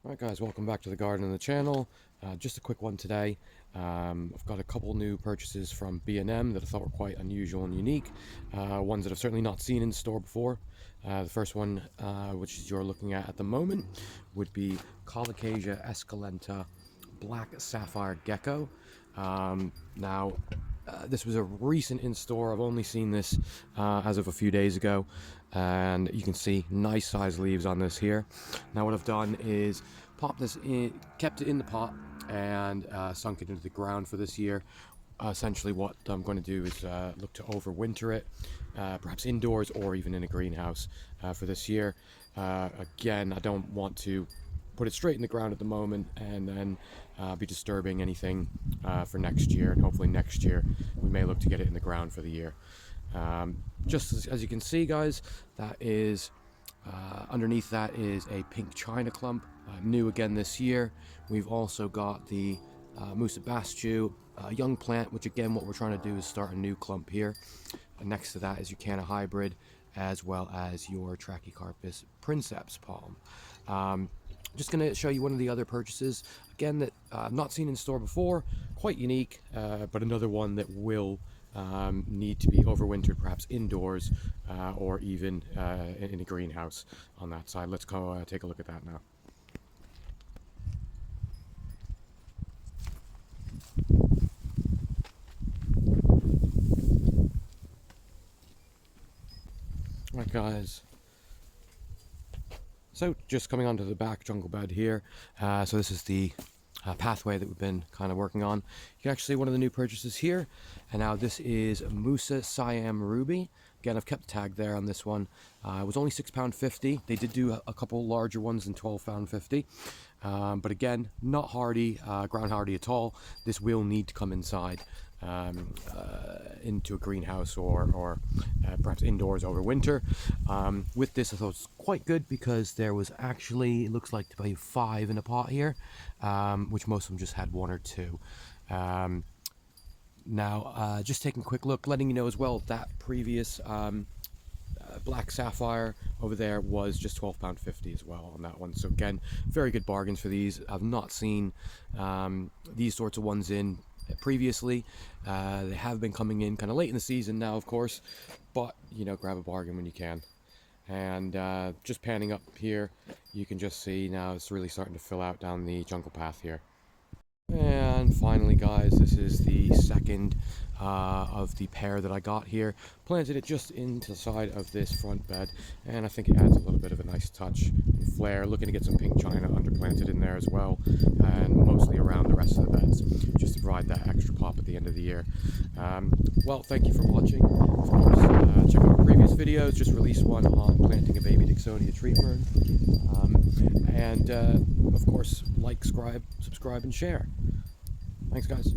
Alright guys, welcome back to the garden and the channel. Just a quick one today. I've got a couple new purchases from B&M that I thought were quite unusual and unique. Ones that I've certainly not seen in store before. The first one, which you're looking at the moment, would be Colocasia Escalenta Black Sapphire Gecko. This was a recent in store. I've only seen this as of a few days ago, and you can see nice size leaves on this here. Now what I've done is popped this in, kept it in the pot, and sunk it into the ground for this year. Essentially what I'm going to do is look to overwinter it, perhaps indoors or even in a greenhouse for this year. Again, I don't want to put it straight in the ground at the moment and then be disturbing anything for next year, and hopefully next year we may look to get it in the ground for the year. Just as you can see guys, that is underneath that is a pink china clump, new again this year. We've also got the Musa Bastiu young plant, which again what we're trying to do is start a new clump here. And next to that is your Canna hybrid, as well as your Trachycarpus princeps palm. Just going to show you one of the other purchases, again, that I've not seen in store before, quite unique, but another one that will need to be overwintered, perhaps indoors or even in a greenhouse on that side. Let's go take a look at that now. Alright guys, so just coming onto the back jungle bed here, so this is the pathway that we've been kind of working on. You can actually see one of the new purchases here, and now this is Musa Siam Ruby. Again, I've kept the tag there on this one. It was only £6.50. They did do a couple larger ones than £12.50, but again, not hardy, ground hardy at all. This will need to come inside into a greenhouse or perhaps indoors over winter. With this I thought it was quite good because there was actually, it looks like to be 5 in a pot here, which most of them just had 1 or 2. Now just taking a quick look, letting you know as well that previous black sapphire over there was just £12.50 as well on that one. So again, very good bargains for these. I've not seen these sorts of ones in previously. They have been coming in kind of late in the season now, of course, but you know, grab a bargain when you can. And just panning up here, you can just see now it's really starting to fill out down the jungle path here. And finally guys, this is the second of the pair that I got here. Planted it just into the side of this front bed, and I think it adds a little bit of a nice touch and flair. Looking to get some pink china underplanted in there as well, and mostly around the rest of the beds, just to provide that extra pop at the end of the year. Well, thank you for watching. Of course, check out our previous videos. Just released one on planting a baby Dicksonia tree fern. And of course, like, subscribe, and share. Thanks guys.